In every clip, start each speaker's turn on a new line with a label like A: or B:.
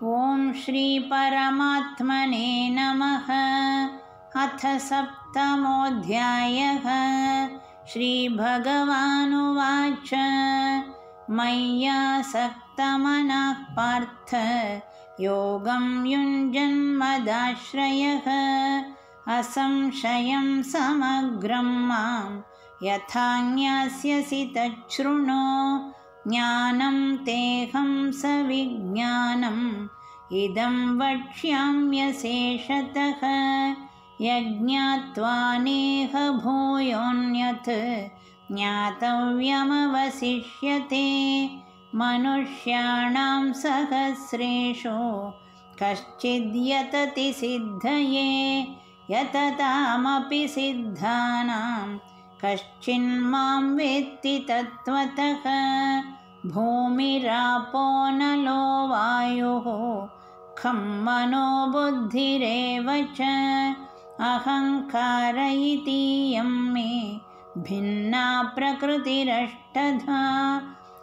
A: ॐ श्री परमात्मने नमः। अथ सप्तमोऽध्यायः। श्रीभगवानुवाच मय्यासक्तमनः पार्थ योगं युञ्जन्मदाश्रयः असंशयं समग्रं मां यथा ज्ञास्यसि तच्छृणु। ज्ञानं तेऽहं सविज्ञानम् इदं वक्ष्याम्यशेषतः। यज्ञात्वा नेह भूयोऽन्यत् ज्ञातव्यमवशिष्यते। मनुष्याणां सहस्रेषु कश्चिद्यतति सिद्धये यततामपि सिद्धानां कश्चिन्मां वेत्ति तत्त्वतः। भूमिरापो नलो वायुः खं मनो बुद्धिरेव च अहङ्कार इतीयं मे भिन्ना प्रकृतिरष्टधा।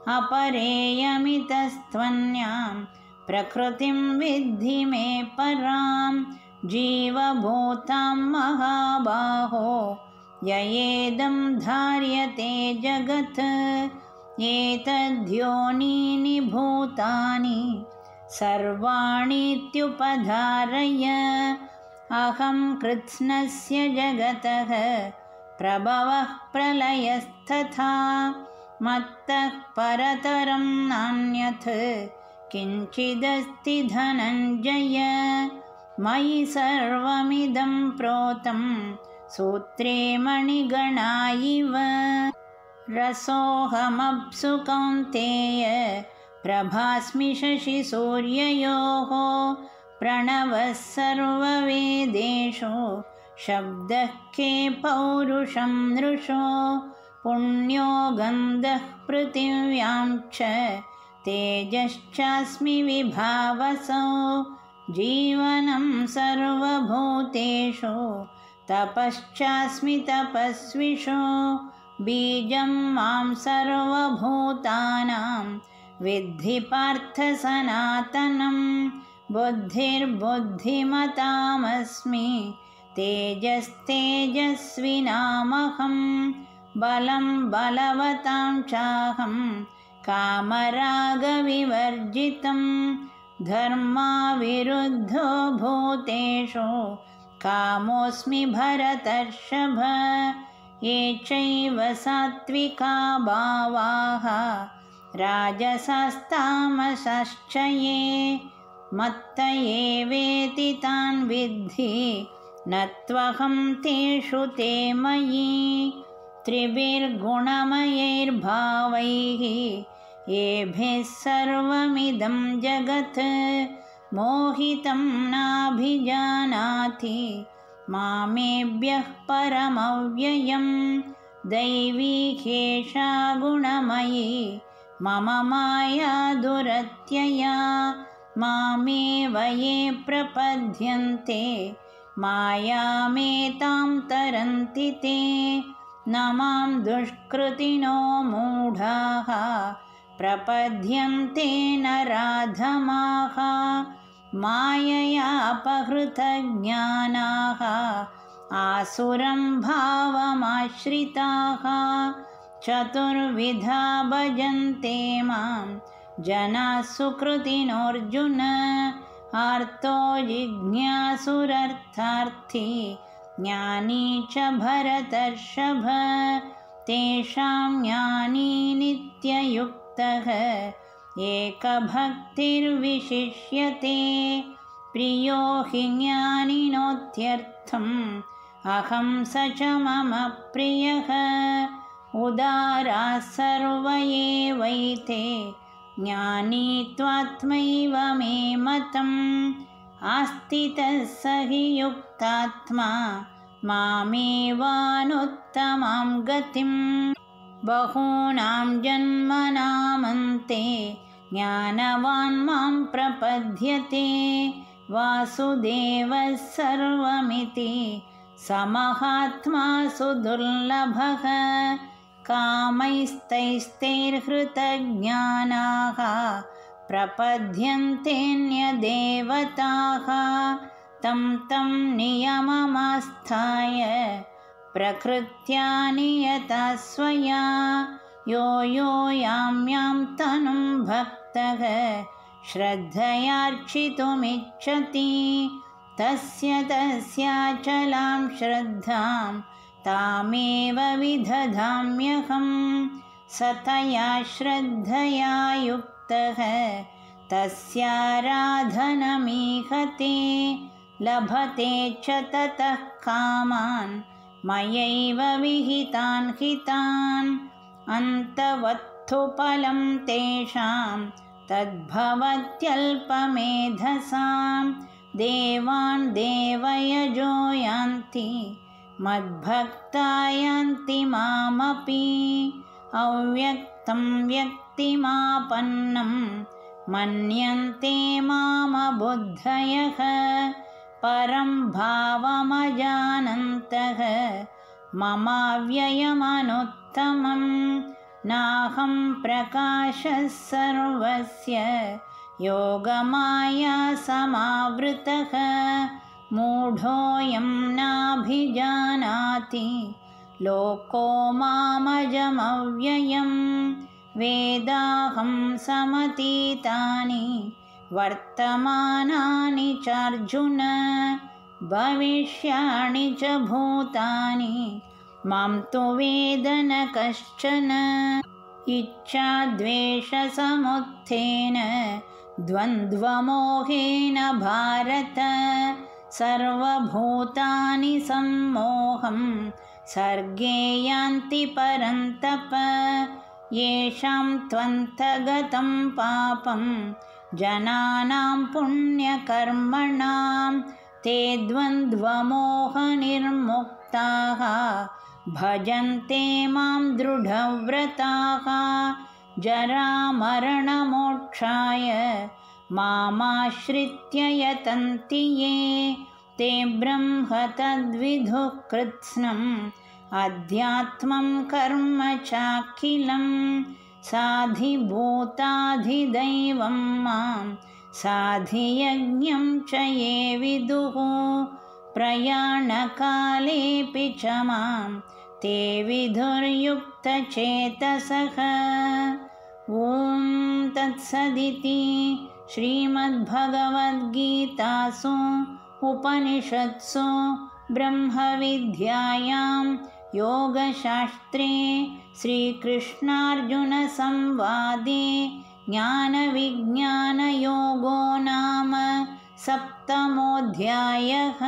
A: अपरेयमितस्त्वन्यां प्रकृतिं विद्धि मे परां। जीवभूतां महाबाहो ययेदं धार्यते जगत्। एतद्योनीनि भूतानि सर्वाणीत्युपधारय। अहं कृत्स्नस्य जगतः प्रभवः प्रलयस्तथा। मत्तः परतरं नान्यत् किञ्चिदस्ति धनञ्जय। मयि सर्वमिदं प्रोतं सूत्रे मणिगणा इव। रसोऽहमप्सु कौन्तेय प्रभास्मि शशिसूर्ययोः। प्रणवः सर्ववेदेषु शब्दः के पौरुषं नृषो। पुण्यो गन्धः पृथिव्यां च तेजश्चास्मि विभावसो। जीवनं सर्वभूतेषु तपश्चास्मि तपस्विषु। बीजं मां सर्वभूतानां विद्धि पार्थ सनातनं। बुद्धिर्बुद्धिमतामस्मि तेजस्तेजस्विनामहं। बलं बलवतां चाहं कामरागविवर्जितं। धर्माविरुद्धो भूतेषु कामोऽस्मि भरतर्षभ। ये चैव सात्विका भावाः राजसास्तामसाश्च ये मत्त एवेति तान् विद्धि न त्वहं तेषु ते मयि। त्रिभिर्गुणमयैर्भावैः येभिः सर्वमिदं जगत् मोहितं नाभिजानाति मामेभ्यः परमव्ययम्। दैवी ह्येषा गुणमयी मम माया दुरत्यया। मामेव ये प्रपद्यन्ते मायामेतां तरन्ति ते। न मां दुष्कृतिनो मूढाः प्रपद्यन्ते नराधमाः। माययापहृतज्ञानाः आसुरं भावमाश्रिताः। चतुर्विधा भजन्ते मां जनाः सुकृतिनोऽर्जुन। आर्तो जिज्ञासुरर्थार्थी ज्ञानी च भरतर्षभ। तेषां ज्ञानी नित्ययुक्तः एकभक्तिर्विशिष्यते। प्रियो हि ज्ञानिनोत्यर्थम् अहं स च मम प्रियः। उदाराः सर्व एवैते ज्ञानी त्वात्मैव मे मतम्। आस्तितः स हि युक्तात्मा मामेवानुत्तमां गतिम्। बहूनां जन्मनामन्ते ज्ञानवान् मां प्रपद्यते। वासुदेवः सर्वमिति समहात्मा सुदुर्लभः। कामैस्तैस्तैर्हृतज्ञानाः प्रपद्यन्तेऽन्यदेवताः तं तं नियममास्थाय प्रकृत्या नियता स्वया यो यो यां यां तनुं भक्तः श्रद्धयार्चितुमिच्छति तस्य तस्याचलां श्रद्धां तामेव विदधाम्यहं सतया श्रद्धया युक्तः तस्याराधनमीहते लभते च ततः कामान् मयैव विहितान् हितान् अन्तवत्तु फलं तेषां तद्भवत्यल्पमेधसां देवान् देवयजो यान्ति मद्भक्ता यान्ति मामपि अव्यक्तं व्यक्तिमापन्नं मन्यन्ते मामबुद्धयः परं भावमजानन्तः ममाव्ययमनुत्तमं नाहं प्रकाशः सर्वस्य योगमाया समावृतः मूढोऽयं नाभिजानाति लोको मामजमव्ययं वेदाहं समतीतानि वर्तमानानि चार्जुन भविष्याणि च भूतानि मां तु वेद न कश्चन इच्छाद्वेषसमुत्थेन द्वन्द्वमोहेन भारत सर्वभूतानि सम्मोहं सर्गे यान्ति परन्तप येषां त्वन्तगतं पापं जनानां पुण्यकर्मणां ते द्वन्द्वमोहनिर्मुक्ताः भजन्ते मां दृढव्रताः जरामरणमोक्षाय मामाश्रित्य यतन्ति ये ते ब्रह्म तद्विदुः कृत्स्नम् अध्यात्मं कर्म चाखिलं साधिभूताधिदैवं मां साधियज्ञं च ये विदुः प्रयाणकालेऽपि च मां ते विदुर्युक्तचेतसः ॐ तत्सदिति श्रीमद्भगवद्गीतासु उपनिषत्सु ब्रह्मविद्यायां योगशास्त्रे श्रीकृष्णार्जुनसंवादे ज्ञानविज्ञानयोगो नाम 7मोऽध्यायः।